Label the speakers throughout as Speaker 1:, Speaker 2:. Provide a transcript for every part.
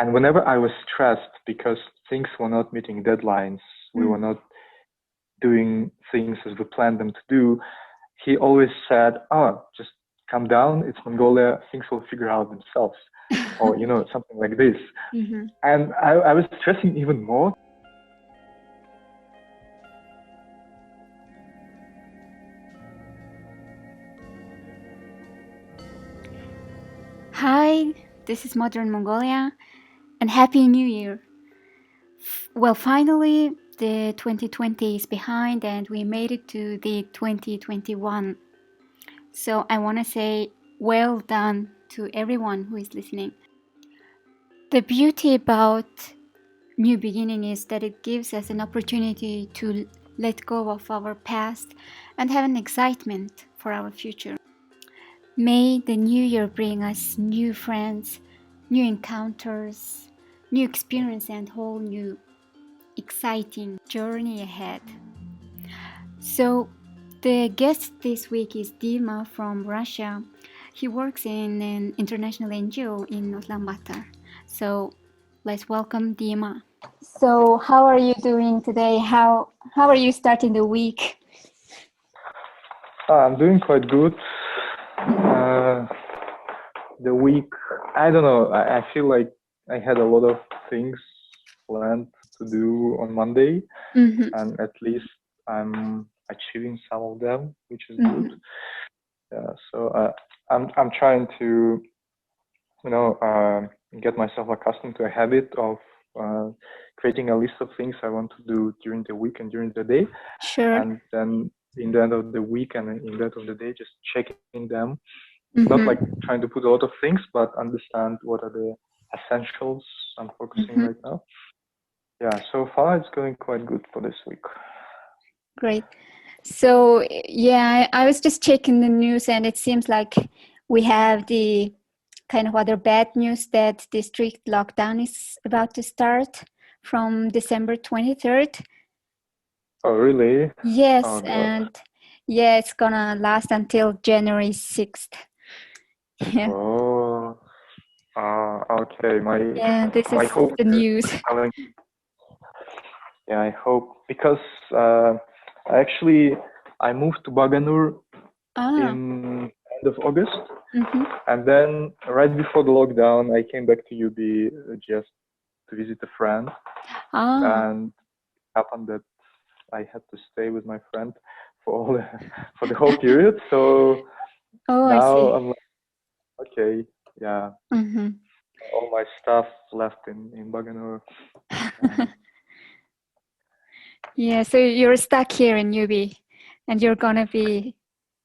Speaker 1: And whenever I was stressed because things were not meeting deadlines, we were not doing things as we planned them to do, he always said, "Oh, just calm down. It's Mongolia. Things will figure out themselves," or something like this. And I was stressing even more.
Speaker 2: Hi, this is Modern Mongolia, and Happy New Year. Well, finally, the 2020 is behind and we made it to the 2021. So I want to say well done to everyone who is listening. The beauty about new beginning is that it gives us an opportunity to let go of our past and have an excitement for our future. May the new year bring us new friends, new encounters, new experience, and whole new exciting journey ahead. So the guest this week is Dima from Russia. He works in an international NGO in Ulaanbaatar. So let's welcome Dima. So how are you doing today? How are you starting the week?
Speaker 1: I'm doing quite good. The week, I don't know, I feel like I had a lot of things planned to do on Monday, and at least I'm achieving some of them, which is good. Yeah, so I'm trying to, get myself accustomed to a habit of creating a list of things I want to do during the week and during the day.
Speaker 2: Sure.
Speaker 1: And then in the end of the week and in the end of the day, just checking them. Not like trying to put a lot of things, but understand what are the essentials I'm focusing right now. Yeah, so far it's going quite good for this week.
Speaker 2: Great. So yeah, I was just checking the news and it seems like we have the kind of other bad news that the strict lockdown is about to start from December 23rd.
Speaker 1: Oh, really?
Speaker 2: Yes,
Speaker 1: Oh,
Speaker 2: and yeah, it's gonna last until January 6th. Yeah.
Speaker 1: Oh, okay.
Speaker 2: This is the news.
Speaker 1: Yeah, I hope, because I moved to Baganur in end of August, and then right before the lockdown, I came back to UB just to visit a friend, and it happened that I had to stay with my friend for the whole period. So now I'm like, okay, yeah, all my stuff left in Baganur.
Speaker 2: Yeah, so you're stuck here in UB, and you're gonna be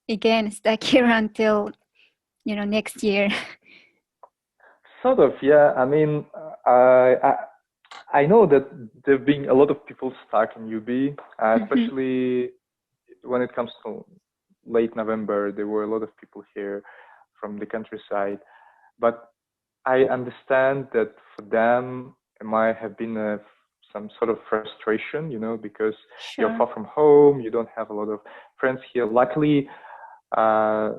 Speaker 2: again stuck here until next year.
Speaker 1: Sort of, yeah. I mean, I know that there've been a lot of people stuck in UB, especially when it comes to late November. There were a lot of people here from the countryside, but I understand that for them it might have been some sort of frustration, because you're far from home, you don't have a lot of friends here. Luckily, I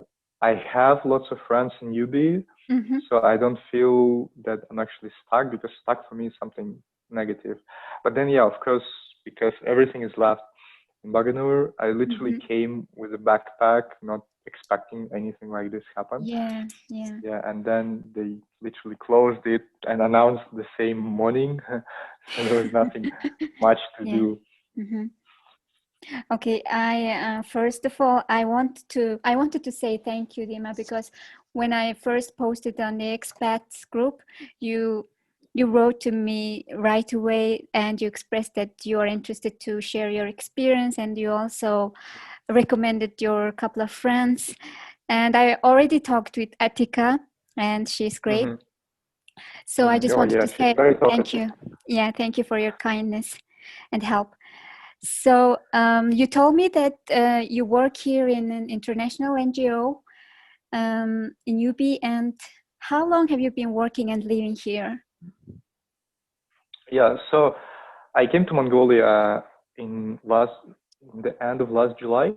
Speaker 1: have lots of friends in UB, so I don't feel that I'm actually stuck, because stuck for me is something negative. But then, yeah, of course, because everything is left in Baganur, I literally came with a backpack, not expecting anything like this happen.
Speaker 2: Yeah,
Speaker 1: and then they literally closed it and announced the same morning. So there was nothing much to do.
Speaker 2: Okay, I first of all, I wanted to say thank you, Dima, because when I first posted on the expats group, you wrote to me right away and you expressed that you are interested to share your experience, and you also recommended your couple of friends. And I already talked with Atika, and she's great. So I just wanted to say thank you. Yeah, thank you for your kindness and help. So you told me that you work here in an international NGO in UB, and how long have you been working and living here?
Speaker 1: Yeah, so I came to Mongolia in the end of last July.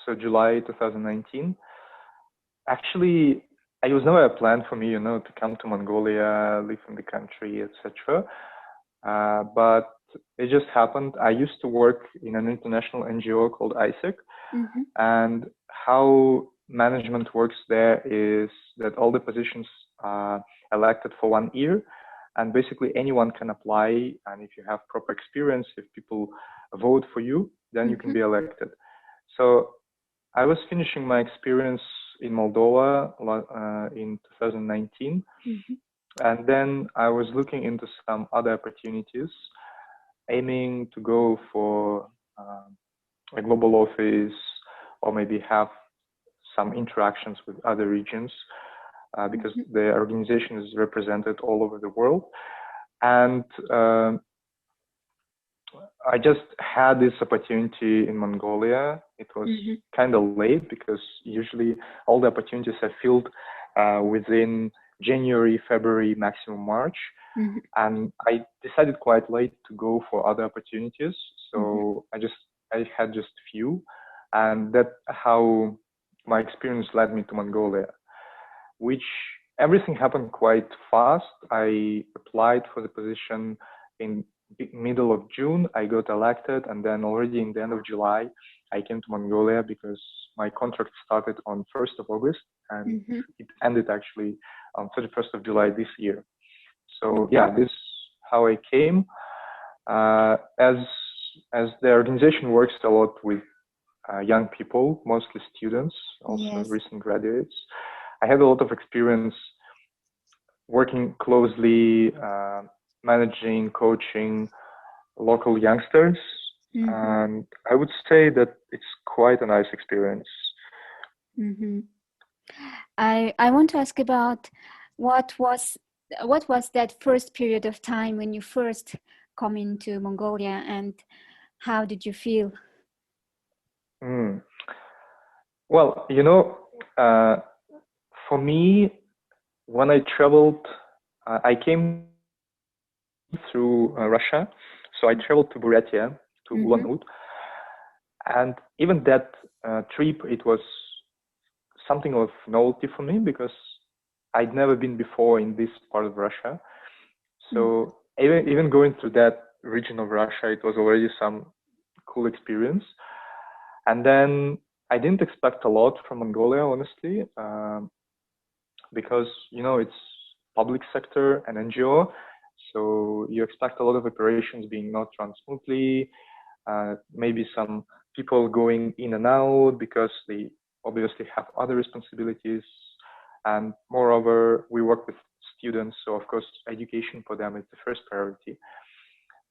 Speaker 1: So July 2019. Actually, it was never a plan for me, to come to Mongolia, live in the country, etc. But it just happened. I used to work in an international NGO called ISEC,
Speaker 2: Mm-hmm.
Speaker 1: and how management works there is that all the positions are elected for 1 year, and basically anyone can apply. And if you have proper experience, if people vote for you, then you can
Speaker 2: Mm-hmm.
Speaker 1: be elected. So I was finishing my experience in Moldova in 2019,
Speaker 2: Mm-hmm.
Speaker 1: and then I was looking into some other opportunities, aiming to go for a global office or maybe have some interactions with other regions because
Speaker 2: Mm-hmm.
Speaker 1: the organization is represented all over the world. And I just had this opportunity in Mongolia. It was
Speaker 2: Mm-hmm.
Speaker 1: kind of late because usually all the opportunities are filled within January, February, maximum March.
Speaker 2: Mm-hmm.
Speaker 1: And I decided quite late to go for other opportunities.
Speaker 2: Mm-hmm.
Speaker 1: So I had just few, and that how my experience led me to Mongolia, which everything happened quite fast. I applied for the position in middle of June. I got elected, and then already in the end of July, I came to Mongolia because my contract started on 1st of August, and
Speaker 2: Mm-hmm.
Speaker 1: it ended actually on 31st of July this year. So
Speaker 2: Mm-hmm.
Speaker 1: yeah, this is how I came. As the organization works a lot with young people, mostly students, also
Speaker 2: Yes.
Speaker 1: recent graduates, I had a lot of experience working closely, managing, coaching local youngsters,
Speaker 2: Mm-hmm.
Speaker 1: and I would say that it's quite a nice experience.
Speaker 2: Mm-hmm. I want to ask about what was what was that first period of time when you first come into Mongolia, and how did you feel?
Speaker 1: Mm. Well, uh, for me, when I traveled, I came through Russia, so I traveled to Buryatia, to Ulan-Ude,
Speaker 2: Mm-hmm.
Speaker 1: and even that trip, it was something of novelty for me because I'd never been before in this part of Russia.
Speaker 2: Mm-hmm.
Speaker 1: So even going through that region of Russia, it was already some cool experience. And then I didn't expect a lot from Mongolia, honestly, because it's public sector and NGO, so you expect a lot of operations being not run smoothly, maybe some people going in and out because they obviously have other responsibilities. And moreover, we work with students, so of course, education for them is the first priority.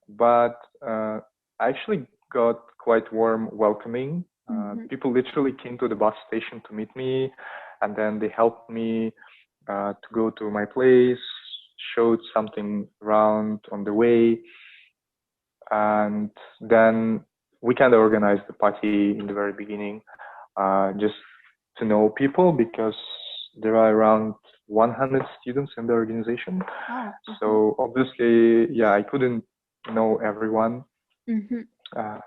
Speaker 1: But I actually got quite warm welcoming.
Speaker 2: Mm-hmm.
Speaker 1: People literally came to the bus station to meet me, and then they helped me to go to my place, showed something around on the way, and then we kind of organized the party in the very beginning, just to know people because there are around 100 students in the organization.
Speaker 2: Oh. Mm-hmm.
Speaker 1: So obviously, yeah, I couldn't know everyone.
Speaker 2: Mm-hmm.
Speaker 1: Uh,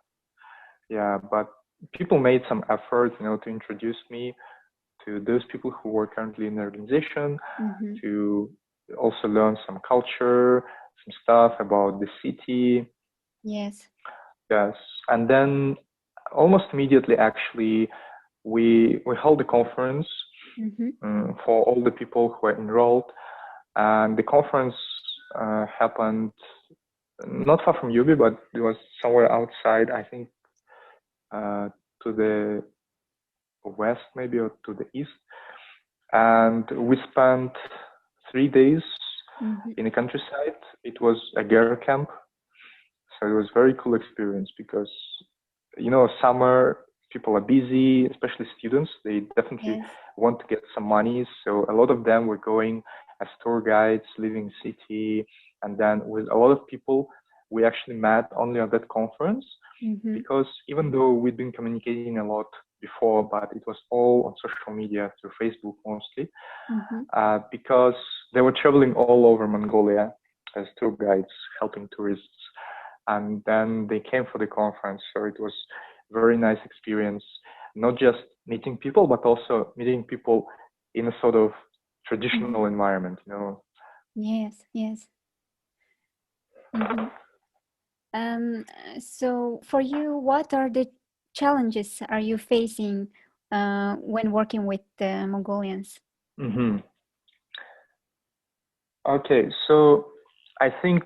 Speaker 1: yeah, but people made some effort, to introduce me to those people who were currently in the organization,
Speaker 2: Mm-hmm.
Speaker 1: to also learn some culture, some stuff about the city.
Speaker 2: Yes.
Speaker 1: Yes, and then almost immediately, actually, we held a conference
Speaker 2: Mm-hmm.
Speaker 1: for all the people who were enrolled, and the conference happened not far from Yubi, but it was somewhere outside. I think to the west, maybe, or to the east. And we spent 3 days
Speaker 2: Mm-hmm.
Speaker 1: in the countryside. It was a girl camp, so it was very cool experience because summer people are busy, especially students. They definitely
Speaker 2: Yes.
Speaker 1: want to get some money, so a lot of them were going as tour guides, living city, and then with a lot of people we actually met only at that conference
Speaker 2: Mm-hmm.
Speaker 1: because even though we'd been communicating a lot before, but it was all on social media through Facebook mostly,
Speaker 2: Mm-hmm.
Speaker 1: because they were traveling all over Mongolia as tour guides, helping tourists. And then they came for the conference. So it was a very nice experience, not just meeting people, but also meeting people in a sort of traditional environment, you know.
Speaker 2: Yes, yes. Mhm. Um, so for you, what are the challenges are you facing when working with the Mongolians?
Speaker 1: Hmm. Okay, so I think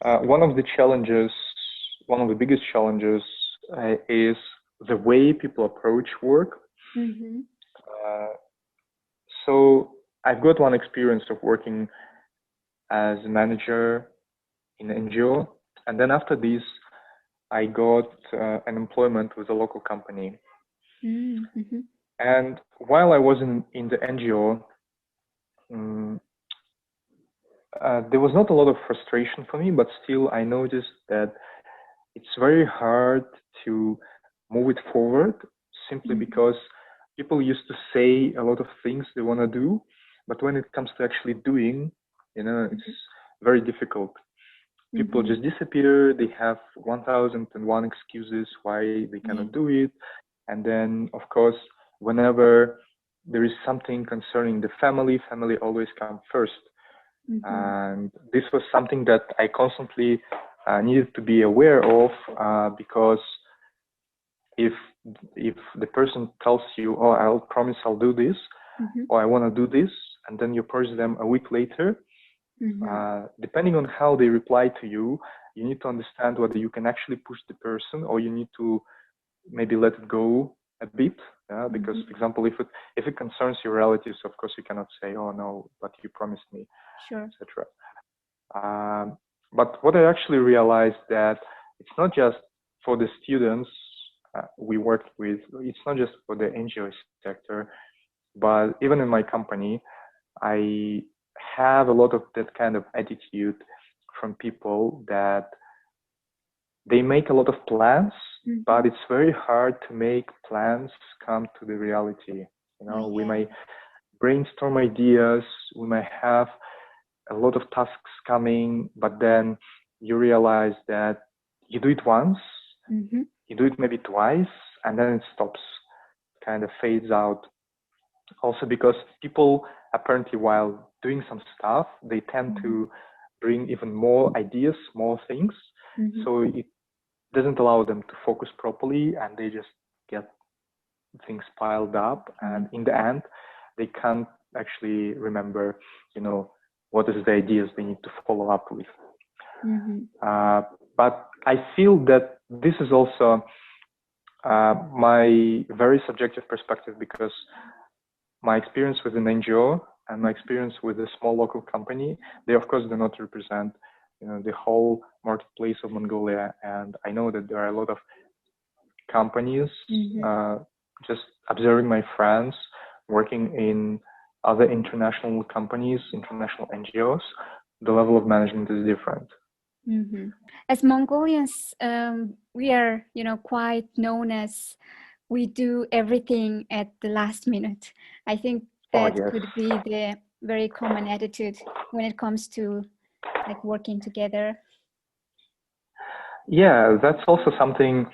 Speaker 1: one of the challenges, one of the biggest challenges, is the way people approach work.
Speaker 2: Mm-hmm.
Speaker 1: Uh, so I've got one experience of working as a manager in NGO, and then after this, I got an employment with a local company.
Speaker 2: Mm-hmm.
Speaker 1: And while I was in the NGO, um, there was not a lot of frustration for me, but still I noticed that it's very hard to move it forward simply
Speaker 2: Mm-hmm.
Speaker 1: because people used to say a lot of things they want to do, but when it comes to actually doing, you know, it's very difficult. People
Speaker 2: Mm-hmm.
Speaker 1: just disappear. They have 1001 excuses why they
Speaker 2: Yeah.
Speaker 1: cannot do it. And then, of course, whenever there is something concerning the family always comes first.
Speaker 2: Mm-hmm.
Speaker 1: And this was something that I constantly needed to be aware of because if if the person tells you, "Oh, I'll promise I'll do this,"
Speaker 2: Mm-hmm.
Speaker 1: or "I want to do this," and then you approach them a week later,
Speaker 2: Mm-hmm.
Speaker 1: depending on how they reply to you, you need to understand whether you can actually push the person or you need to maybe let it go a bit. Because,
Speaker 2: Mm-hmm.
Speaker 1: for example, if it concerns your relatives, of course you cannot say, "Oh no, but you promised me,"
Speaker 2: Sure.
Speaker 1: etc. But what I actually realized that it's not just for the students we worked with, it's not just for the NGO sector, but even in my company, I have a lot of that kind of attitude from people that they make a lot of plans,
Speaker 2: Mm-hmm.
Speaker 1: but it's very hard to make plans come to the reality. You
Speaker 2: Oh,
Speaker 1: know, we
Speaker 2: yeah.
Speaker 1: may brainstorm ideas, we may have a lot of tasks coming, but then you realize that you do it once,
Speaker 2: Mm-hmm.
Speaker 1: you do it maybe twice, and then it stops, kind of fades out. Also because people apparently while doing some stuff, they tend
Speaker 2: Mm-hmm.
Speaker 1: to bring even more ideas, more things.
Speaker 2: Mm-hmm.
Speaker 1: So it doesn't allow them to focus properly and they just get things piled up. And in the end, they can't actually remember, you know, what is the ideas they need to follow up with.
Speaker 2: Mm-hmm.
Speaker 1: But I feel that this is also my very subjective perspective because my experience with an NGO and my experience with a small local company, they of course do not represent, you know, the whole marketplace of Mongolia. And I know that there are a lot of companies.
Speaker 2: Mm-hmm.
Speaker 1: Just observing my friends working in other international companies, international NGOs, the level of management is different.
Speaker 2: Mm-hmm. As Mongolians, we are, quite known as we do everything at the last minute. I think
Speaker 1: Oh
Speaker 2: that
Speaker 1: yes,
Speaker 2: could be the very common attitude when it comes to like working together.
Speaker 1: yeah, that's also something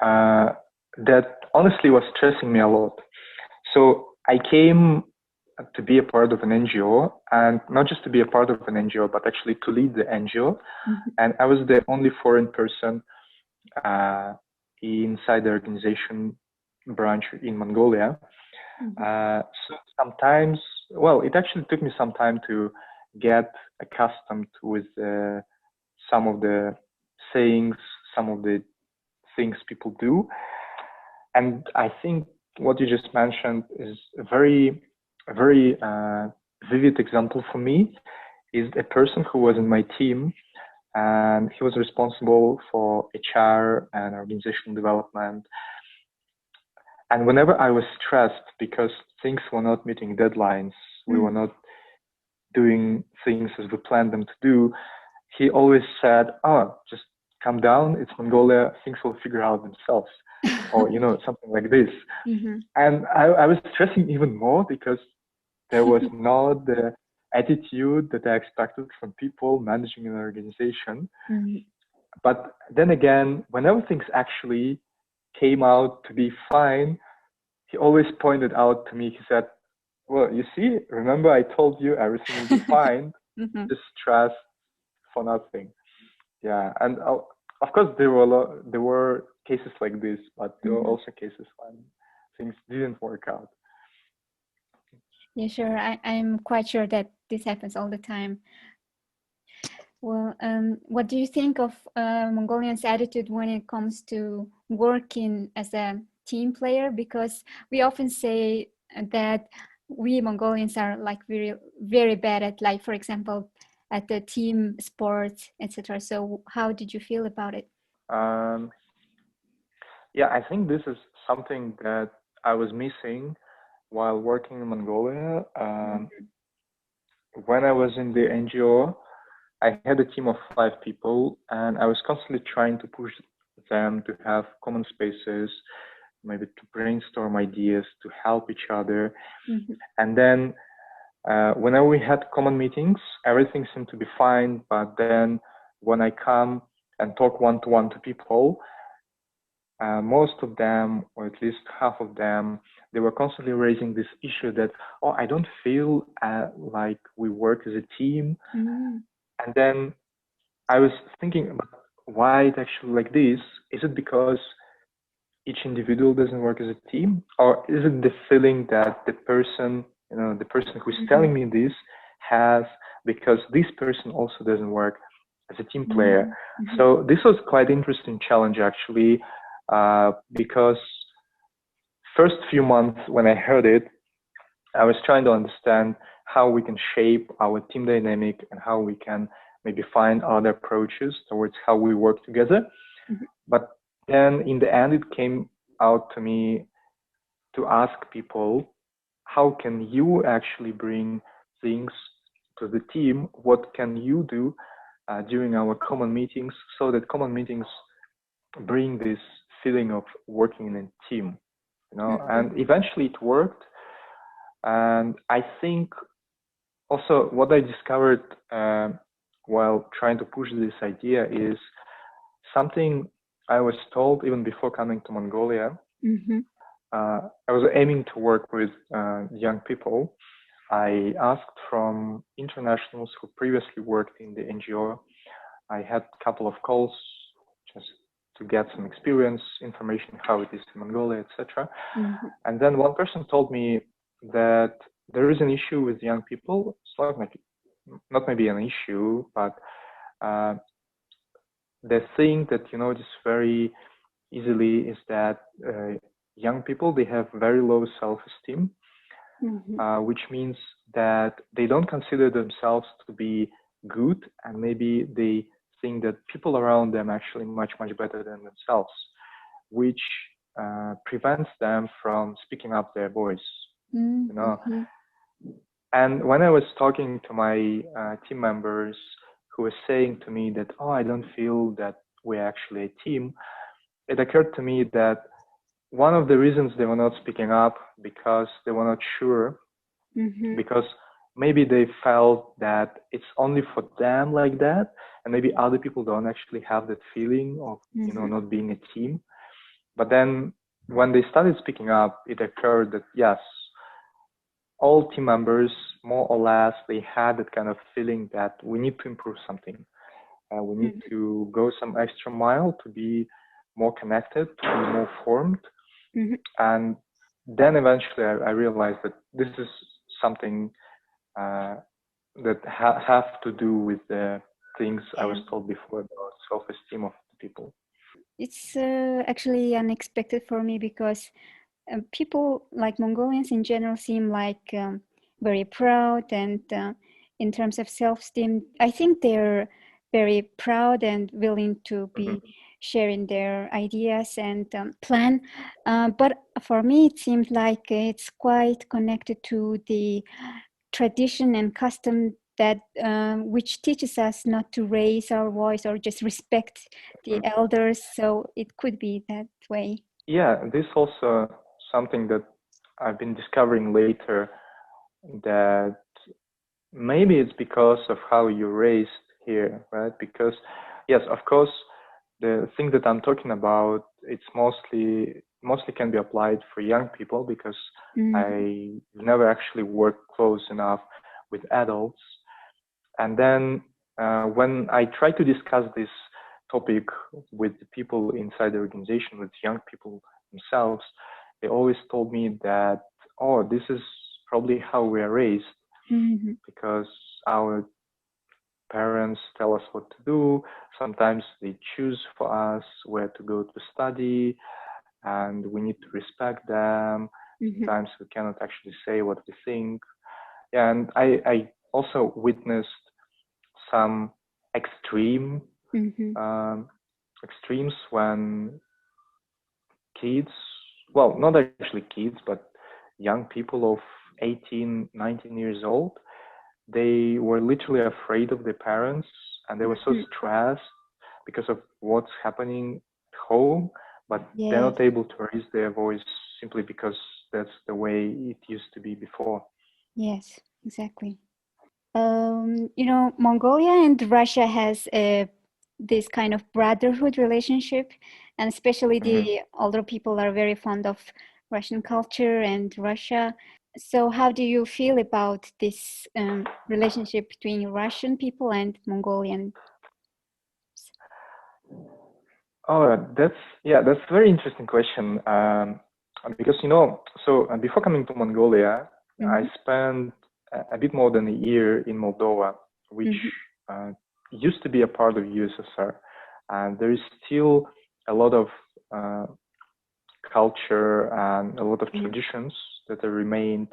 Speaker 1: uh, that honestly was stressing me a lot. So I came to be a part of an NGO, and not just to be a part of an NGO, but actually to lead the NGO.
Speaker 2: Mm-hmm.
Speaker 1: And I was the only foreign person uh, inside the organization branch in Mongolia.
Speaker 2: Mm-hmm.
Speaker 1: So sometimes, well, it actually took me some time to get accustomed with some of the sayings, some of the things people do. And I think what you just mentioned is a very vivid example for me. Is a person who was in my team, and he was responsible for HR and organizational development. And whenever I was stressed because things were not meeting deadlines, we were not doing things as we planned them to do, he always said, "Oh, just calm down. It's Mongolia. Things will figure out themselves," or you know, something like this.
Speaker 2: Mm-hmm.
Speaker 1: And I was stressing even more because there was not the attitude that I expected from people managing an organization.
Speaker 2: Mm-hmm.
Speaker 1: But then again, whenever things actually came out to be fine, he always pointed out to me, he said, well, you see, remember I told you everything will be fine.
Speaker 2: Mhm.
Speaker 1: Just stress for nothing. Yeah, and of course there were cases like this, but there were
Speaker 2: Mhm.
Speaker 1: also cases when things didn't work out.
Speaker 2: Yeah, sure. I'm quite sure that this happens all the time. Well, what do you think of Mongolians' attitude when it comes to working as a team player? Because we often say that we Mongolians are like very, very bad at, like, for example, at the team sports, etc. So, how did you feel about it?
Speaker 1: Um, yeah, I think this is something that I was missing while working in Mongolia.
Speaker 2: Mhm.
Speaker 1: When I was in the NGO, I had a team of 5 people, and I was constantly trying to push them to have common spaces, maybe to brainstorm ideas, to help each other.
Speaker 2: Mhm.
Speaker 1: And then whenever we had common meetings, everything seemed to be fine. But then when I come and talk one to one to people, most of them, or at least half of them, they were constantly raising this issue that, oh, I don't feel like we work as a team.
Speaker 2: Mhm.
Speaker 1: And then I was thinking, why it actually like this? Is it because each individual doesn't work as a team, or is it the feeling that the person, the person who's telling
Speaker 2: Mhm.
Speaker 1: me this has because this person also doesn't work as a team player?
Speaker 2: Mhm. Mhm.
Speaker 1: So this was quite interesting challenge actually, because first few months when I heard it, I was trying to understand how we can shape our team dynamic and how we can maybe find other approaches towards how we work together.
Speaker 2: Mhm.
Speaker 1: But then in the end, it came out to me to ask people, how can you actually bring things to the team? What can you do during our common meetings so that common meetings bring this feeling of working in a team?
Speaker 2: Mhm.
Speaker 1: And eventually it worked. And I think also what I discovered while trying to push this idea is something I was told even before coming to Mongolia.
Speaker 2: Mhm.
Speaker 1: I was aiming to work with young people. I asked from internationals who previously worked in the NGO. I had a couple of calls just to get some experience, information, how it is in Mongolia, etc.
Speaker 2: Mhm.
Speaker 1: And then one person told me that there is an issue with young people. It's not maybe an issue, but uh, the thing that you notice very easily is that young people, they have very low self-esteem,
Speaker 2: Mhm.
Speaker 1: which means that they don't consider themselves to be good, and maybe they think that people around them actually much better than themselves, which prevents them from speaking up their voice. You know,
Speaker 2: Mhm.
Speaker 1: and when I was talking to my team members who were saying to me that, oh, I don't feel that we're actually a team, it occurred to me that one of the reasons they were not speaking up because they were not sure,
Speaker 2: Mhm.
Speaker 1: because maybe they felt that it's only for them like that, and maybe other people don't actually have that feeling of
Speaker 2: Mhm.
Speaker 1: not being a team. But then when they started speaking up, it occurred that yes, all team members more or less they had that kind of feeling that we need to improve something. We need
Speaker 2: Mhm.
Speaker 1: to go some extra mile to be more connected, to be more formed.
Speaker 2: Mhm.
Speaker 1: And then eventually I realized that this is something uh, that have to do with the things I was
Speaker 2: Yeah.
Speaker 1: told before about self-esteem of the people.
Speaker 2: It's actually unexpected for me because people like Mongolians in general seem like very proud, and in terms of self-esteem, I think they're very proud and willing to
Speaker 1: Mm-hmm.
Speaker 2: be sharing their ideas and plan. But for me, it seems like it's quite connected to the tradition and custom that which teaches us not to raise our voice or just respect the elders. So it could be that way.
Speaker 1: Yeah, this also something that I've been discovering later, that maybe it's because of how you're raised here, right? Because yes, of course, the thing that I'm talking about, it's mostly mostly can be applied for young people because
Speaker 2: Mm-hmm.
Speaker 1: I never actually worked close enough with adults. And then when I try to discuss this topic with the people inside the organization, with young people themselves, they always told me that, oh, this is probably how we are raised
Speaker 2: Mm-hmm.
Speaker 1: because our parents tell us what to do. Sometimes they choose for us where to go to study, and we need to respect them.
Speaker 2: Mm-hmm.
Speaker 1: Sometimes we cannot actually say what we think. Yeah, and I also witnessed some extreme
Speaker 2: Mm-hmm.
Speaker 1: um, extremes when kids, well, not actually kids, but young people of 18, 19 years old, they were literally afraid of their parents and they were so
Speaker 2: Mm-hmm.
Speaker 1: stressed because of what's happening at home, but they're
Speaker 2: Yes.
Speaker 1: not able to raise their voice simply because that's the way it used to be before.
Speaker 2: Yes. Exactly. Mongolia and Russia has this kind of brotherhood relationship, and especially
Speaker 1: Hmm.
Speaker 2: the older people are very fond of Russian culture and Russia. So, how do you feel about this relationship between Russian people and Mongolian?
Speaker 1: Oh, that's a very interesting question. Because so before coming to Mongolia, I
Speaker 2: Mm-hmm.
Speaker 1: spent a bit more than a year in Moldova, which
Speaker 2: Mm-hmm.
Speaker 1: uh, used to be a part of USSR, and there is still a lot of uh, culture and a lot of
Speaker 2: Mm-hmm.
Speaker 1: traditions that have remained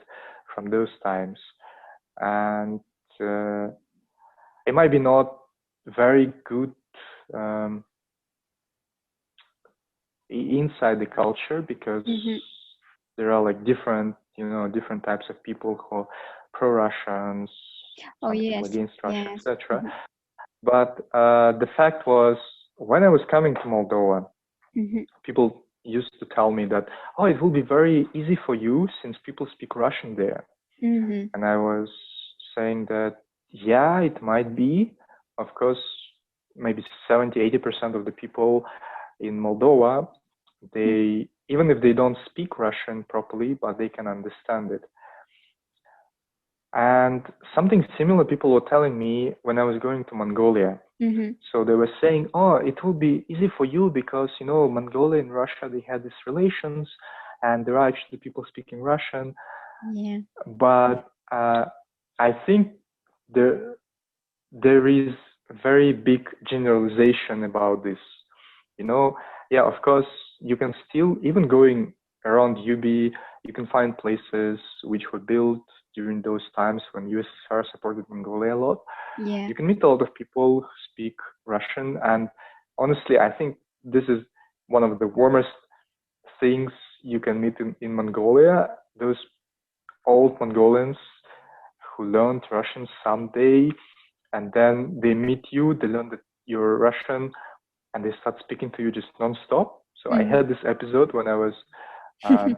Speaker 1: from those times, and uh, it might be not very good. Um, inside the culture because
Speaker 2: Mm-hmm.
Speaker 1: there are like different types of people who are pro-Russians,
Speaker 2: Oh
Speaker 1: some people
Speaker 2: yes,
Speaker 1: against Russia,
Speaker 2: yes.
Speaker 1: etc.
Speaker 2: Mm-hmm.
Speaker 1: But the fact was, when I was coming to Moldova,
Speaker 2: Mm-hmm.
Speaker 1: people used to tell me that, oh, it will be very easy for you since people speak Russian there.
Speaker 2: Mm-hmm.
Speaker 1: And I was saying that, yeah, it might be. Of course, maybe 70, 80% of the people in Moldova, they, even if they don't speak Russian properly, but they can understand it. And something similar people were telling me when I was going to Mongolia.
Speaker 2: Mm-hmm.
Speaker 1: So they were saying, oh, it will be easy for you because, Mongolia and Russia, they had these relations and there are actually people speaking Russian.
Speaker 2: Yeah.
Speaker 1: But I think there there is very big generalization about this. You know, yeah, of course, you can still, even going around UB, you can find places which were built during those times when USSR supported Mongolia a lot.
Speaker 2: Yeah.
Speaker 1: You can meet a lot of people who speak Russian, and honestly, I think this is one of the warmest things you can meet in Mongolia. Those old Mongolians who learned Russian someday, and then they meet you, they learn that you're Russian, and they start speaking to you just non-stop. So I
Speaker 2: Mm-hmm.
Speaker 1: had this episode when I was uh,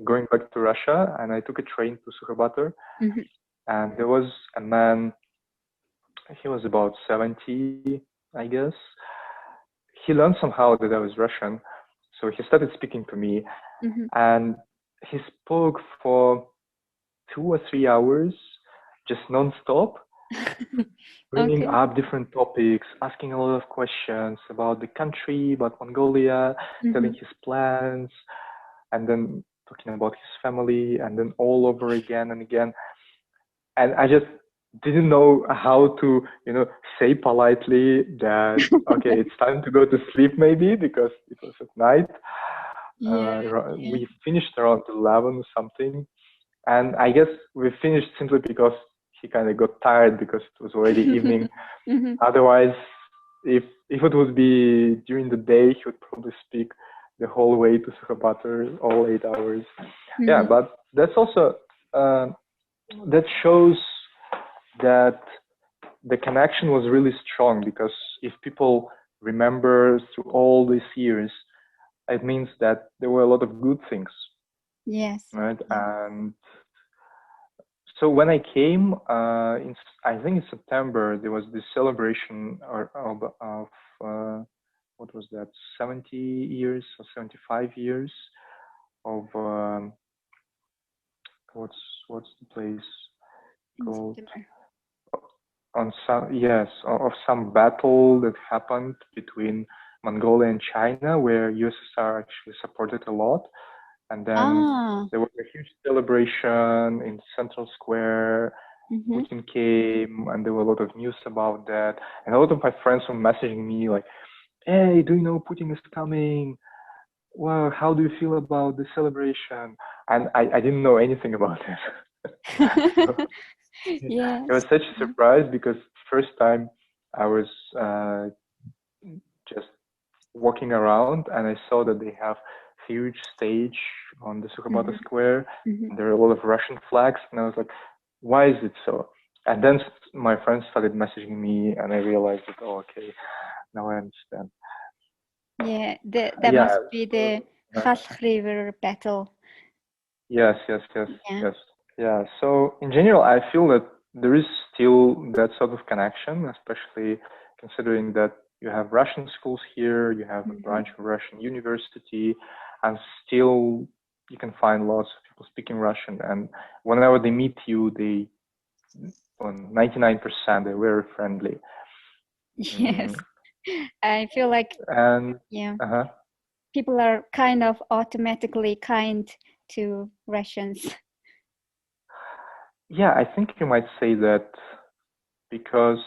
Speaker 1: going back to Russia, and I took a train to Sukhobutr,
Speaker 2: Mm-hmm.
Speaker 1: and there was a man. He was about 70, I guess. He learned somehow that I was Russian, so he started speaking to me,
Speaker 2: Mm-hmm.
Speaker 1: and he spoke for 2 or 3 hours, just non-stop, bringing
Speaker 2: Okay.
Speaker 1: up different topics, asking a lot of questions about the country, about Mongolia, telling
Speaker 2: Mm-hmm.
Speaker 1: his plans, and then talking about his family, and then all over again and again. And I just didn't know how to, say politely that, okay, it's time to go to sleep maybe because it was at night.
Speaker 2: Yeah. Yeah.
Speaker 1: We finished around 11 or something. And I guess we finished simply because he kind of got tired because it was already evening.
Speaker 2: Mm-hmm.
Speaker 1: Otherwise, if it would be during the day, he would probably speak the whole way to Sukhopatr, all 8 hours. Yeah,
Speaker 2: Mm-hmm.
Speaker 1: but that's also uh, that shows that the connection was really strong because if people remember through all these years, it means that there were a lot of good things,
Speaker 2: Yes.
Speaker 1: right?
Speaker 2: Yeah.
Speaker 1: And so when I came, I think in September, there was this celebration of what was that, 70 years or 75 years of what's the place
Speaker 2: In
Speaker 1: called?
Speaker 2: September.
Speaker 1: On some, yes, of some battle that happened between Mongolia and China, where USSR actually supported a lot, and then
Speaker 2: Ah.
Speaker 1: there was a huge celebration in Central Square.
Speaker 2: Mm-hmm.
Speaker 1: Putin came, and there were a lot of news about that, and a lot of my friends were messaging me like, "Hey, do you know Putin is coming? Well, how do you feel about the celebration?" And I didn't know anything about it. So it was
Speaker 2: Yes.
Speaker 1: such a surprise because first time I was uh, just walking around and I saw that they have huge stage on the Sukhabata
Speaker 2: Mm-hmm.
Speaker 1: Square
Speaker 2: Mm-hmm.
Speaker 1: and there are a lot of Russian flags and I was like, why is it so? And then my friends started messaging me and I realized that, oh, okay, now I understand.
Speaker 2: Yeah, that
Speaker 1: Yeah.
Speaker 2: must be
Speaker 1: So,
Speaker 2: the Khalkh River battle.
Speaker 1: yes, yes, yes,
Speaker 2: Yeah.
Speaker 1: yes. Yeah. So in general, I feel that there is still that sort of connection, especially considering that you have Russian schools here, you have a
Speaker 2: Mm-hmm.
Speaker 1: branch of Russian university, and still you can find lots of people speaking Russian. And whenever they meet you, they, on 99%, they're very friendly.
Speaker 2: Yes.
Speaker 1: Mm,
Speaker 2: I feel like,
Speaker 1: and
Speaker 2: yeah,
Speaker 1: uh-huh.
Speaker 2: people are kind of automatically kind to Russians.
Speaker 1: Yeah, I think you might say that because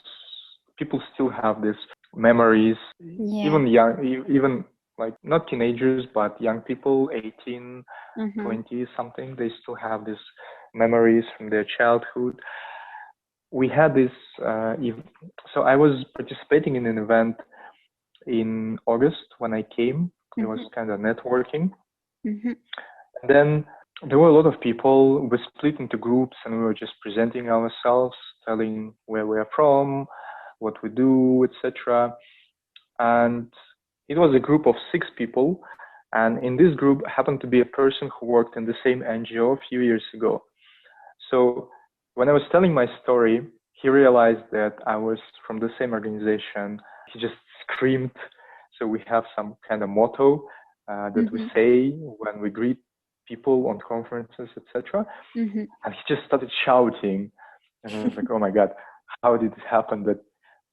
Speaker 1: people still have this memories,
Speaker 2: Yeah.
Speaker 1: even young, even like not teenagers, but young people, 18,
Speaker 2: Mm-hmm.
Speaker 1: 20 something, they still have these memories from their childhood. We had this, so I was participating in an event in August when I came. It was
Speaker 2: Mm-hmm.
Speaker 1: kind of networking.
Speaker 2: Mm-hmm.
Speaker 1: And then there were a lot of people. We split into groups and we were just presenting ourselves, telling where we are from, what we do, etc. And it was a group of 6 people. And in this group happened to be a person who worked in the same NGO a few years ago. So when I was telling my story, he realized that I was from the same organization. He just screamed. So we have some kind of motto that we
Speaker 2: Mm-hmm.
Speaker 1: say when we greet people on conferences, etc.
Speaker 2: Mm-hmm.
Speaker 1: And he just started shouting. And I was like, oh my God, how did it happen that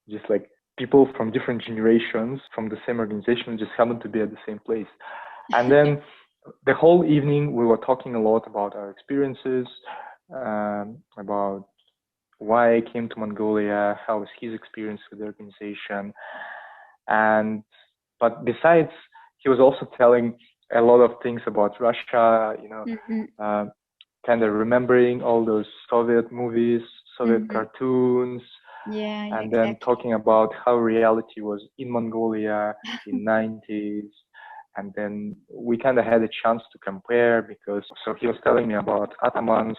Speaker 1: just like people from different generations from the same organization just happened to be at the same place? And then the whole evening we were talking a lot about our experiences, about why I came to Mongolia, how was his experience with the organization, and but besides, he was also telling a lot of things about Russia,
Speaker 2: Mm-hmm.
Speaker 1: uh, kind of remembering all those Soviet movies, Soviet
Speaker 2: Mm-hmm.
Speaker 1: cartoons,
Speaker 2: Yeah,
Speaker 1: and then
Speaker 2: exactly.
Speaker 1: talking about how reality was in Mongolia in 90s. And then we kind of had a chance to compare because so he was telling me about atamans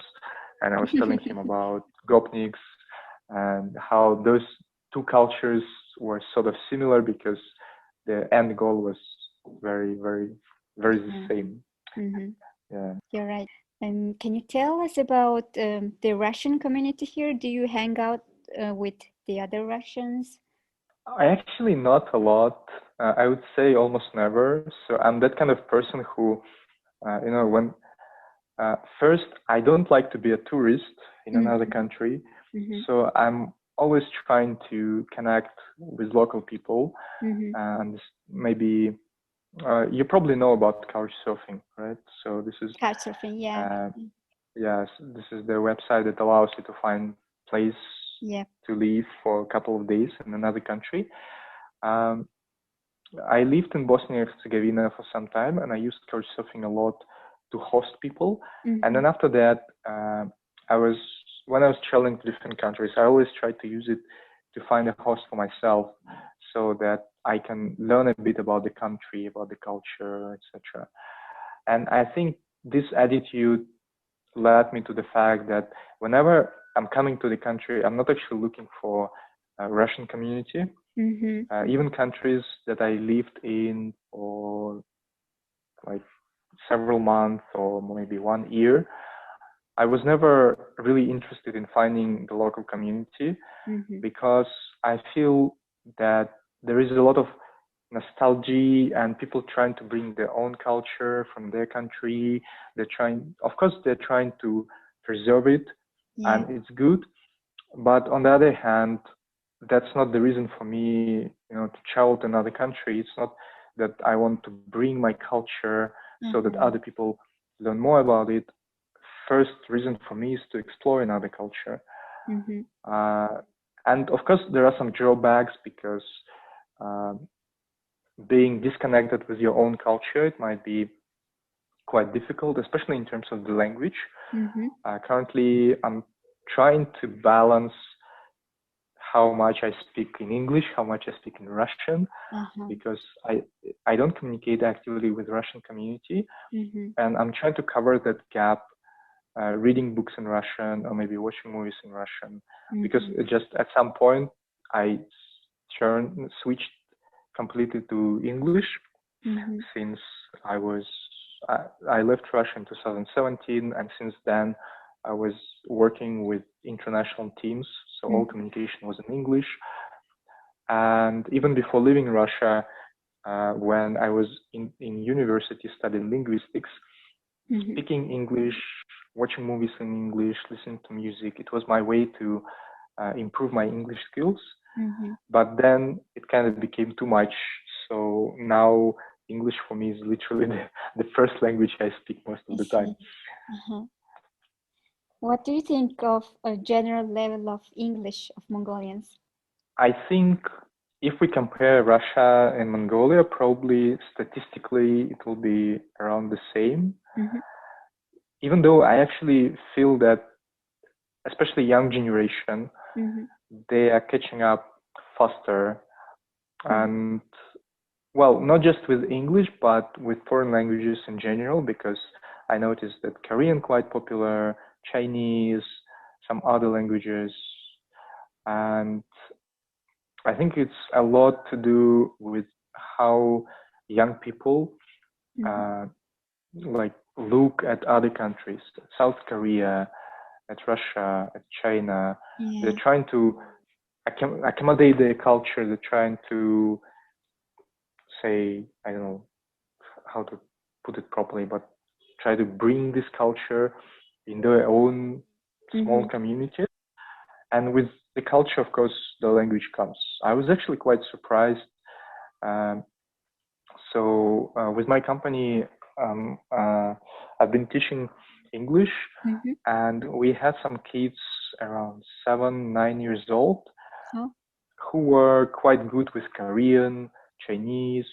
Speaker 1: and I was telling him about gopniks and how those two cultures were sort of similar because the end goal was very, very, very the
Speaker 2: Yeah.
Speaker 1: same.
Speaker 2: Mm-hmm.
Speaker 1: Yeah.
Speaker 2: You're right. Can you tell us about the Russian community here? Do you hang out with the other Russians?
Speaker 1: I actually not a lot. I would say almost never. So I'm that kind of person who, when first I don't like to be a tourist in another
Speaker 2: Mm-hmm.
Speaker 1: country.
Speaker 2: Mm-hmm.
Speaker 1: So I'm always trying to connect with local people.
Speaker 2: Mm-hmm.
Speaker 1: And maybe you probably know about couch surfing, right? So this is,
Speaker 2: Couchsurfing, yeah.
Speaker 1: uh, yes, this is the website that allows you to find place
Speaker 2: Yeah.
Speaker 1: to live for a couple of days in another country. Um, I lived in Bosnia and Herzegovina for some time, and I used couchsurfing a lot to host people. And
Speaker 2: Mm-hmm.
Speaker 1: then after that, I was when I was traveling to different countries, I always tried to use it to find a host for myself, so that I can learn a bit about the country, about the culture, etc. And I think this attitude led me to the fact that whenever I'm coming to the country, I'm not actually looking for a Russian community.
Speaker 2: Mm-hmm.
Speaker 1: Even countries that I lived in for like several months or maybe 1 year, I was never really interested in finding the local community
Speaker 2: Mm-hmm.
Speaker 1: because I feel that there is a lot of nostalgia and people trying to bring their own culture from their country. Of course, they're trying to preserve it,
Speaker 2: Yeah.
Speaker 1: and it's good. But on the other hand, that's not the reason for me, to travel to another country. It's not that I want to bring my culture so that
Speaker 2: Mm-hmm.
Speaker 1: other people learn more about it. First reason for me is to explore another culture.
Speaker 2: Mm-hmm.
Speaker 1: Uh, and of course, there are some drawbacks because uh, being disconnected with your own culture, it might be quite difficult, especially in terms of the language.
Speaker 2: Mm-hmm.
Speaker 1: Currently, I'm trying to balance how much I speak in English, how much I speak in Russian,
Speaker 2: Uh-huh.
Speaker 1: because I don't communicate actively with Russian community,
Speaker 2: Mm-hmm.
Speaker 1: and I'm trying to cover that gap, reading books in Russian or maybe watching movies in Russian, because
Speaker 2: Mm-hmm.
Speaker 1: just at some point I switched completely to English
Speaker 2: Mm-hmm.
Speaker 1: since I was I left Russia in 2017, and since then I was working with international teams, so all
Speaker 2: Mm-hmm.
Speaker 1: communication was in English. And even before leaving Russia, when I was in university studying linguistics,
Speaker 2: Mm-hmm.
Speaker 1: speaking English, watching movies in English, listening to music, it was my way to improve my English skills.
Speaker 2: Mm-hmm.
Speaker 1: But then it kind of became too much. So now English for me is literally the first language I speak most
Speaker 2: I
Speaker 1: of the time.
Speaker 2: see. Uh-huh. What do you think of a general level of English of Mongolians?
Speaker 1: I think if we compare Russia and Mongolia, probably statistically it will be around the same.
Speaker 2: Mm-hmm.
Speaker 1: Even though I actually feel that, especially young generation,
Speaker 2: Mm-hmm.
Speaker 1: they are catching up faster.
Speaker 2: Mm-hmm.
Speaker 1: And well, not just with English, but with foreign languages in general, because I noticed that Korean quite popular, Chinese, some other languages, and I think it's a lot to do with how young people
Speaker 2: Mm-hmm.
Speaker 1: uh, like look at other countries, South Korea, at Russia, at China. They're
Speaker 2: Yeah.
Speaker 1: trying to accommodate their culture. They're trying to say, I don't know how to put it properly, but try to bring this culture in their own small
Speaker 2: Mm-hmm.
Speaker 1: community. And with the culture, of course, the language comes. I was actually quite surprised. Um, with my company, I've been teaching English,
Speaker 2: Mm-hmm.
Speaker 1: and we had some kids around 7, 9 years old
Speaker 2: Oh.
Speaker 1: who were quite good with Korean, Chinese,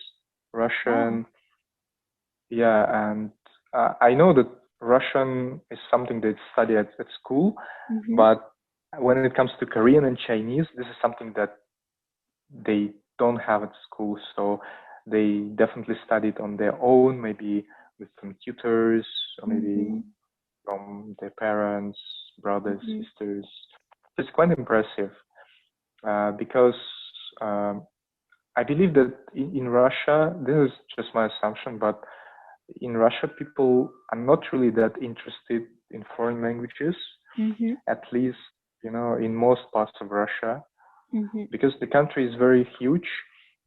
Speaker 2: Oh.
Speaker 1: Russian. Yeah, and I know that Russian is something they study at school,
Speaker 2: Mm-hmm.
Speaker 1: but when it comes to Korean and Chinese, this is something that they don't have at school. So they definitely studied on their own, maybe with some tutors, or maybe
Speaker 2: Mm-hmm.
Speaker 1: from their parents, brothers,
Speaker 2: Mm-hmm.
Speaker 1: sisters. It's quite impressive because um, I believe that in Russia, this is just my assumption, but in Russia, people are not really that interested in foreign languages,
Speaker 2: Mm-hmm.
Speaker 1: at least, in most parts of Russia,
Speaker 2: Mm-hmm.
Speaker 1: because the country is very huge.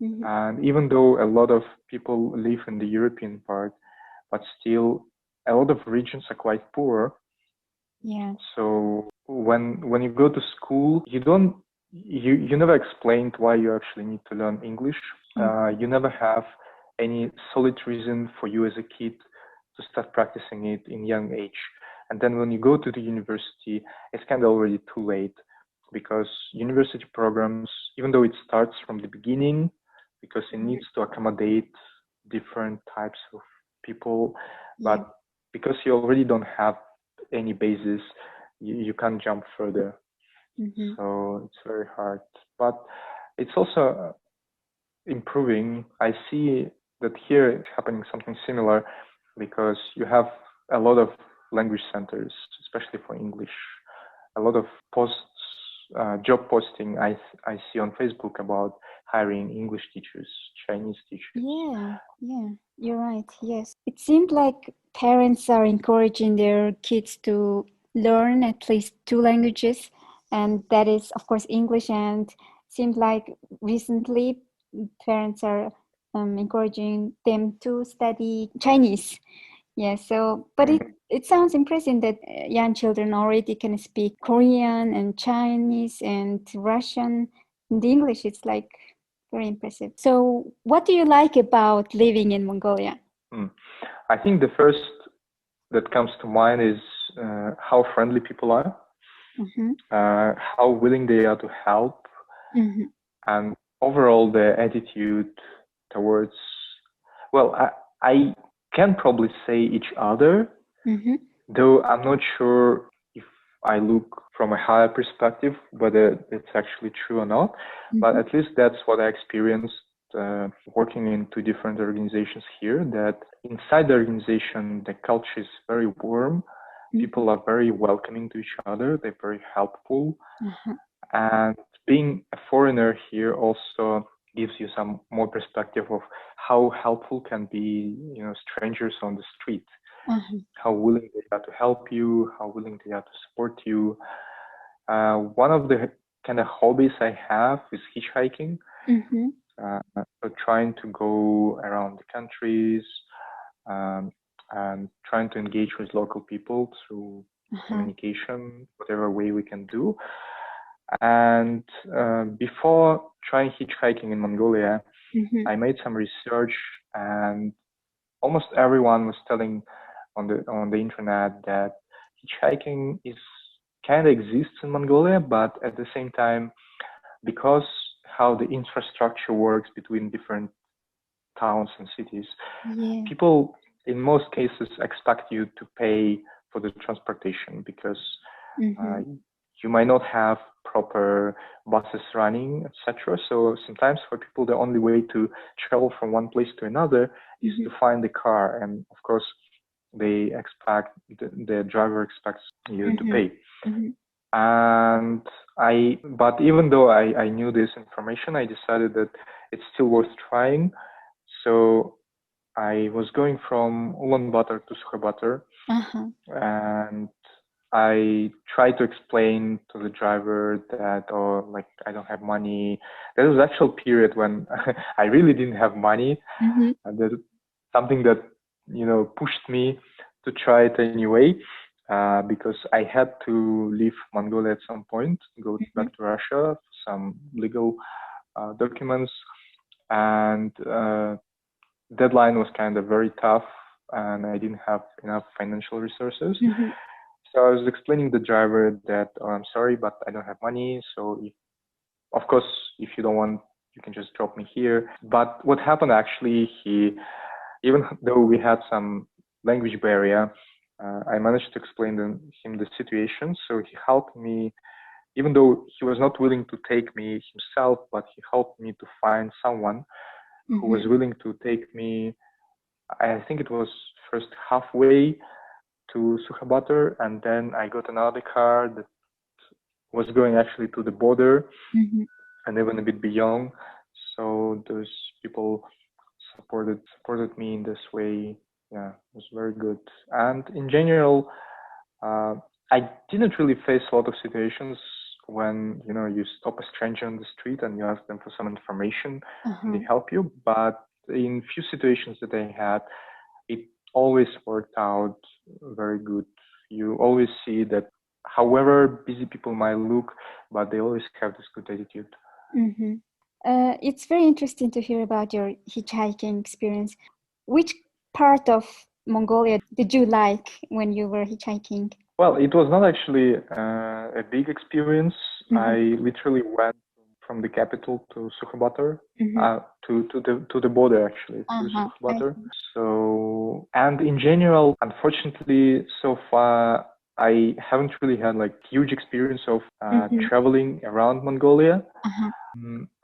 Speaker 2: Mm-hmm.
Speaker 1: And even though a lot of people live in the European part, but still a lot of regions are quite poor.
Speaker 2: Yeah.
Speaker 1: So when you go to school, you never explained why you actually need to learn English.
Speaker 2: Mm-hmm.
Speaker 1: You never have any solid reason for you as a kid to start practicing it in young age. And then when you go to the university, it's kind of already too late because university programs, even though it starts from the beginning, because it
Speaker 2: Mm-hmm.
Speaker 1: needs to accommodate different types of people,
Speaker 2: Yeah.
Speaker 1: but because you already don't have any basis, you can't jump further.
Speaker 2: Mm-hmm.
Speaker 1: So it's very hard. But it's also improving. I see that here it's happening something similar because you have a lot of language centers, especially for English. A lot of posts, job posting I see on Facebook about hiring English teachers, Chinese teachers.
Speaker 2: Yeah. Yeah. You're right. Yes. It seemed like parents are encouraging their kids to learn at least two languages, and that is, of course, English. And seemed like recently parents are encouraging them to study Chinese. Yeah, so, but it sounds impressive that young children already can speak Korean and Chinese and Russian and English. It's like very impressive. So, what do you like about living in Mongolia?
Speaker 1: I think the first that comes to mind is how friendly people are, how willing they are to help, and overall the attitude towards, well, I can probably say each other, though I'm not sure if I look from a higher perspective whether it's actually true or not, but at least that's what I experienced working in two different organizations here, that inside the organization the culture is very warm. People are very welcoming to each other, they're very helpful, and being a foreigner here also gives you some more perspective of how helpful can be, strangers on the street, how willing they are to help you, how willing they are to support you. One of the kind of hobbies I have is hitchhiking. So trying to go around the countries and trying to engage with local people through communication, whatever way we can do. And before trying hitchhiking in Mongolia, I made some research, and almost everyone was telling on the internet that hitchhiking is kind of exists in Mongolia, but at the same time, because how the infrastructure works between different towns and cities, people in most cases expect you to pay for the transportation because you might not have proper buses running, etc. So sometimes for people, the only way to travel from one place to another is to find a car, and of course, they expect the driver expects you to pay. And but even though I knew this information, I decided that it's still worth trying. So I was going from Ulaanbaatar to Sukhobaatar, and I tried to explain to the driver that, I don't have money. There was actual period when I really didn't have money, and that's something that pushed me to try it anyway. Because I had to leave Mongolia at some point, go back to Russia, some legal documents, and deadline was kind of very tough, and I didn't have enough financial resources. So I was explaining to the driver that, I'm sorry, but I don't have money. So of course, if you don't want, you can just drop me here. But what happened actually, even though we had some language barrier, I managed to explain him the situation. So he helped me, even though he was not willing to take me himself, but he helped me to find someone who was willing to take me. I think it was first halfway to Sukhobaatar, and then I got another car that was going actually to the border and even a bit beyond. So those people supported me in this way. Yeah, it was very good. And in general, I didn't really face a lot of situations when you stop a stranger on the street and you ask them for some information and they help you. But in few situations that I had, it always worked out very good. You always see that however busy people might look, but they always have this good attitude.
Speaker 2: It's very interesting to hear about your hitchhiking experience. Which part of Mongolia did you like when you were hitchhiking?
Speaker 1: Well, it was not actually a big experience. I literally went from the capital to Sukhobaatar, to the border actually, to Sukhobaatar. So, and in general, unfortunately, so far I haven't really had huge experience of traveling around Mongolia,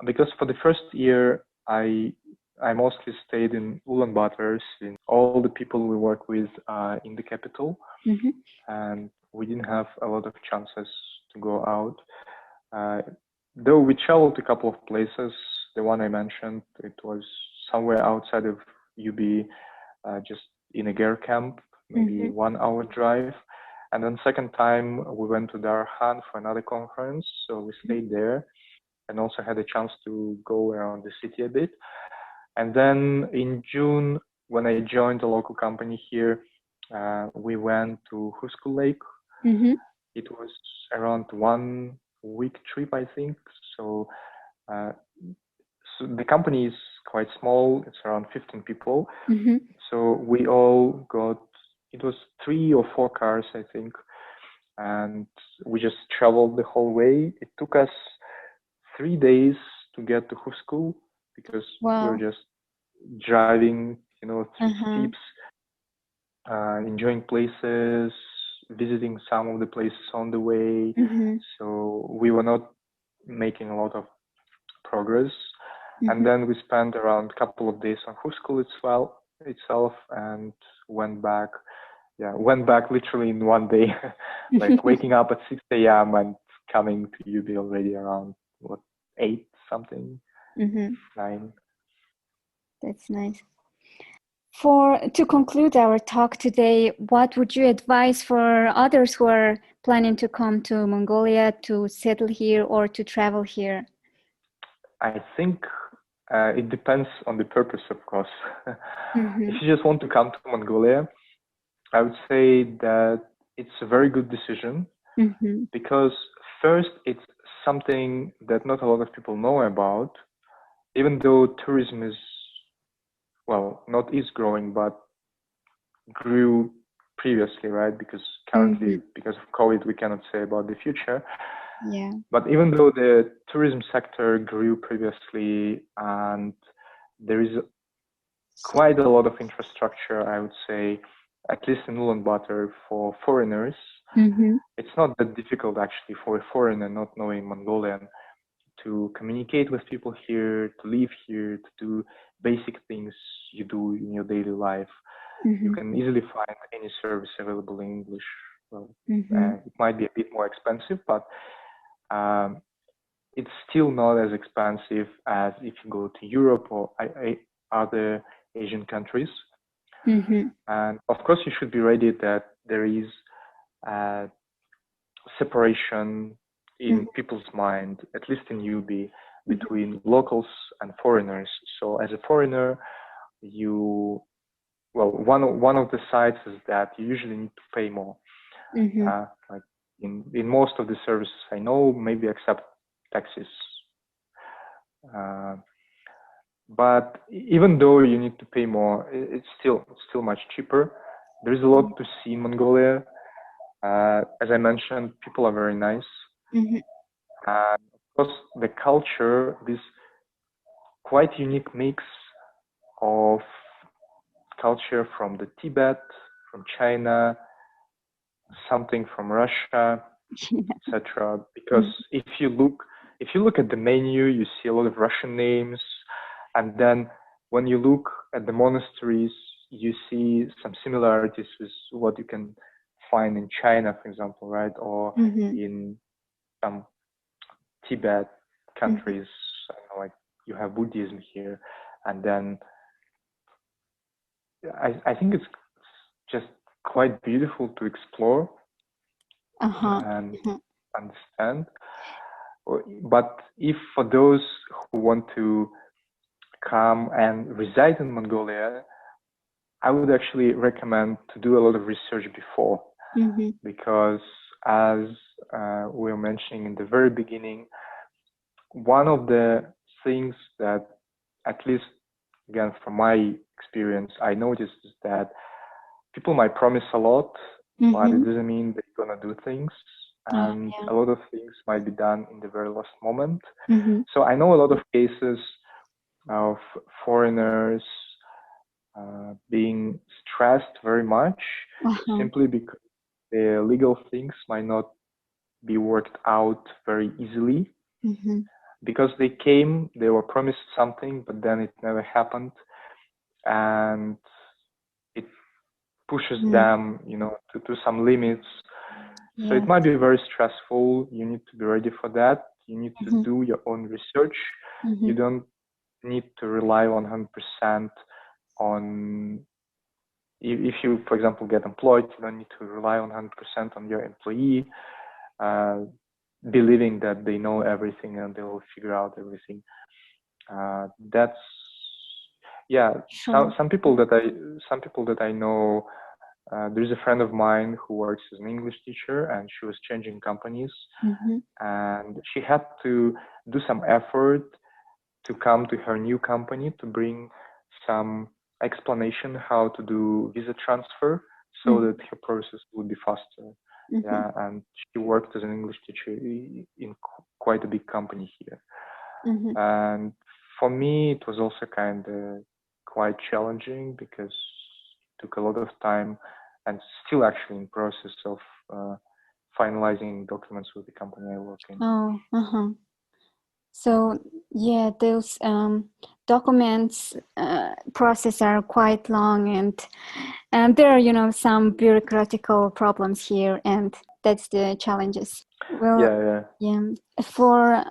Speaker 1: because for the first year I mostly stayed in Ulaanbaatar, since all the people we work with are in the capital, and we didn't have a lot of chances to go out. Though we traveled a couple of places, the one I mentioned, it was somewhere outside of UB, just in a Ger camp, maybe 1 hour drive. And then second time we went to Darhan for another conference, so we stayed there and also had a chance to go around the city a bit. And then in June, when I joined the local company here, we went to Huskul Lake.
Speaker 2: Mm-hmm.
Speaker 1: It was around 1 week trip, I think. So, uh, so the company is quite small. It's around 15 people.
Speaker 2: Mm-hmm.
Speaker 1: So we all got, it was 3 or 4 cars, I think. And we just traveled the whole way. It took us 3 days to get to Huskul because we were
Speaker 2: Wow.
Speaker 1: just driving, through
Speaker 2: Uh-huh.
Speaker 1: steeps, enjoying places, visiting some of the places on the way.
Speaker 2: Mm-hmm.
Speaker 1: So we were not making a lot of progress. And
Speaker 2: Mm-hmm.
Speaker 1: then we spent around a couple of days on Huskul itself and went back. Yeah, went back literally in one day, like waking up at 6 a.m. and coming to UB already around what 8 something,
Speaker 2: Mm-hmm.
Speaker 1: 9.
Speaker 2: That's nice. For to conclude our talk today, what would you advise for others who are planning to come to Mongolia to settle here or to travel here?
Speaker 1: I think it depends on the purpose, of course. If
Speaker 2: Mm-hmm.
Speaker 1: you just want to come to Mongolia, I would say that it's a very good decision
Speaker 2: Mm-hmm.
Speaker 1: because first, it's something that not a lot of people know about, even though tourism is, well, not is growing, but grew previously, right? Because
Speaker 2: Mm-hmm.
Speaker 1: currently, because of COVID, we cannot say about the future.
Speaker 2: Yeah.
Speaker 1: But even though the tourism sector grew previously and there is quite a lot of infrastructure, I would say, at least in Ulaanbaatar for foreigners,
Speaker 2: Mm-hmm.
Speaker 1: it's not that difficult actually for a foreigner not knowing Mongolian to communicate with people here, to live here, to do basic things you do in your daily life. You
Speaker 2: Mm-hmm.
Speaker 1: can easily find any service available in English. Well,
Speaker 2: Mm-hmm.
Speaker 1: it might be a bit more expensive, but um, it's still not as expensive as if you go to Europe or other Asian countries.
Speaker 2: Mm-hmm.
Speaker 1: And of course, you should be ready that there is a separation in people's mind, at least in UB, between locals and foreigners. So as a foreigner, you well, one of the sides is that you usually need to pay more.
Speaker 2: Mm-hmm.
Speaker 1: Like in most of the services I know, maybe except taxis. Uh, but even though you need to pay more, it's still much cheaper. There is a lot to see in Mongolia. As I mentioned, people are very nice.
Speaker 2: Mm-hmm.
Speaker 1: And of course, the culture, this quite unique mix of culture from the Tibet, from China, something from Russia, etc. Because if you look at the menu, you see a lot of Russian names, and then when you look at the monasteries, you see some similarities with what you can find in China, for example, right, or
Speaker 2: Mm-hmm.
Speaker 1: in some Tibet
Speaker 2: Mm-hmm.
Speaker 1: countries. Like you have Buddhism here, and then I think it's just quite beautiful to explore
Speaker 2: Uh-huh.
Speaker 1: and
Speaker 2: Uh-huh.
Speaker 1: understand. But if for those who want to come and reside in Mongolia, I would actually recommend to do a lot of research before,
Speaker 2: Mm-hmm.
Speaker 1: because as we were mentioning in the very beginning, one of the things that, at least again from my experience, I noticed is that people might promise a lot, but
Speaker 2: Mm-hmm.
Speaker 1: it doesn't mean they're gonna do things,
Speaker 2: Oh,
Speaker 1: and
Speaker 2: yeah.
Speaker 1: a lot of things might be done in the very last moment.
Speaker 2: Mm-hmm.
Speaker 1: So I know a lot of cases of foreigners being stressed very much
Speaker 2: Uh-huh.
Speaker 1: simply because the legal things might not be worked out very easily,
Speaker 2: Mm-hmm.
Speaker 1: because they were promised something, but then it never happened, and it pushes
Speaker 2: Mm-hmm.
Speaker 1: them, to some limits. So it
Speaker 2: Yes.
Speaker 1: might be very stressful. You need to be ready for that. You need to
Speaker 2: Mm-hmm.
Speaker 1: do your own research.
Speaker 2: Mm-hmm.
Speaker 1: You don't need to rely 100% on, if you, for example, get employed, you don't need to rely 100% on your employee, uh, believing that they know everything and they will figure out everything. That's yeah,
Speaker 2: Sure.
Speaker 1: some people that I know. There's a friend of mine who works as an English teacher, and she was changing companies,
Speaker 2: Mm-hmm.
Speaker 1: and she had to do some effort to come to her new company to bring some explanation how to do visa transfer so that her process would be faster.
Speaker 2: Mm-hmm.
Speaker 1: Yeah, and she worked as an English teacher in quite a big company here.
Speaker 2: Mm-hmm.
Speaker 1: And for me, it was also kind of quite challenging because it took a lot of time and still actually in process of finalizing documents with the company I work in.
Speaker 2: Oh, uh-huh. So yeah, those documents process are quite long, and there are some bureaucratical problems here, and that's the challenges. Well,
Speaker 1: Yeah.
Speaker 2: for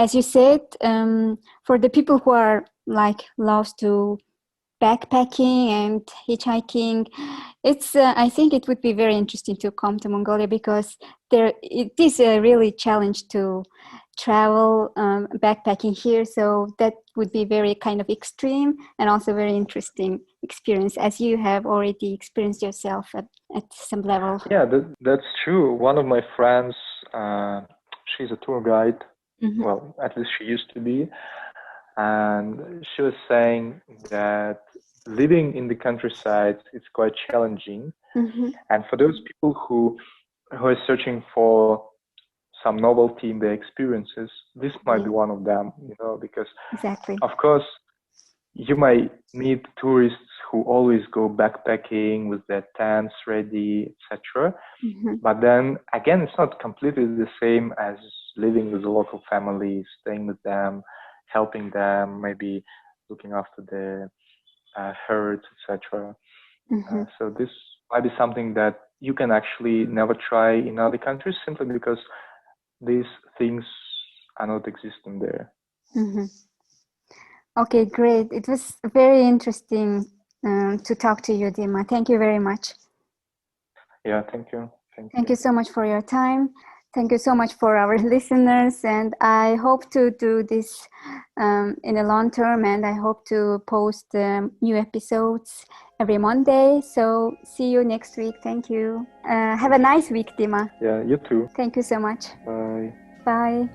Speaker 2: as you said, for the people who are like lost to backpacking and hitchhiking, it's I think it would be very interesting to come to Mongolia, because it is a really challenge to travel backpacking here, so that would be very kind of extreme and also very interesting experience, as you have already experienced yourself at some level.
Speaker 1: Yeah, that's true. One of my friends, she's a tour guide.
Speaker 2: Mm-hmm.
Speaker 1: Well, at least she used to be. And she was saying that living in the countryside is quite challenging.
Speaker 2: Mm-hmm.
Speaker 1: And for those people who are searching for some novelty in their experiences, this might be one of them, because
Speaker 2: Exactly.
Speaker 1: of course you might meet tourists who always go backpacking with their tents ready, etc.
Speaker 2: Mm-hmm.
Speaker 1: But then again, it's not completely the same as living with a local family, staying with them, helping them, maybe looking after the herds, etc.
Speaker 2: Mm-hmm.
Speaker 1: So this might be something that you can actually never try in other countries simply because these things are not existing there.
Speaker 2: Mm-hmm. Okay, great. It was very interesting to talk to you, Dima. Thank you very much.
Speaker 1: Yeah, thank you. Thank
Speaker 2: Thank
Speaker 1: you.
Speaker 2: you so much for your time. Thank you so much for our listeners. And I hope to do this in the long term. And I hope to post new episodes every Monday. So see you next week. Thank you. Have a nice week, Dima.
Speaker 1: Yeah, you too.
Speaker 2: Thank you so much.
Speaker 1: Bye.
Speaker 2: Bye.